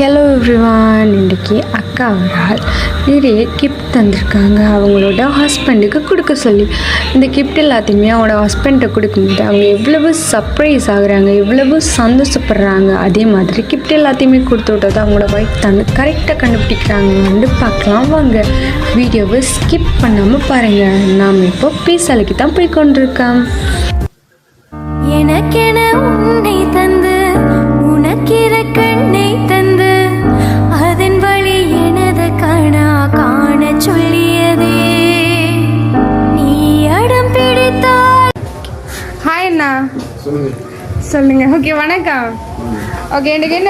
Hello everyone. இன்றைக்கி அக்கா அவரால் நிறைய கிஃப்ட் தந்திருக்காங்க அவங்களோட ஹஸ்பண்டுக்கு கொடுக்க சொல்லி. இந்த கிஃப்ட் எல்லாத்தையுமே அவங்களோட ஹஸ்பண்ட்டை கொடுக்கும்போது அவங்க எவ்வளவு சர்ப்ரைஸ் ஆகுறாங்க, எவ்வளவு சந்தோஷப்படுறாங்க. அதே மாதிரி கிஃப்ட் எல்லாத்தையுமே கொடுத்து விட்டது அவங்களோட ஒய்ஃப் தான் கரெக்டாக கண்டுபிடிக்கிறாங்க. வந்து பார்க்கலாம் வாங்க, வீடியோவை ஸ்கிப் பண்ணாமல் பாருங்கள். நாம் இப்போ பீசாலைக்கு தான் போய் கொண்டிருக்கோம். எனக்கென உன்னை தந்து உனக்கிற கண்ணை தந்து அதன் வழி எனது காணா காண சொல்லியதே நீ அடம் பிடித்தால். ஹாய் அண்ணா, சொல்லுங்க. ஓகே, வணக்கம். ஓகே, எனக்கு என்ன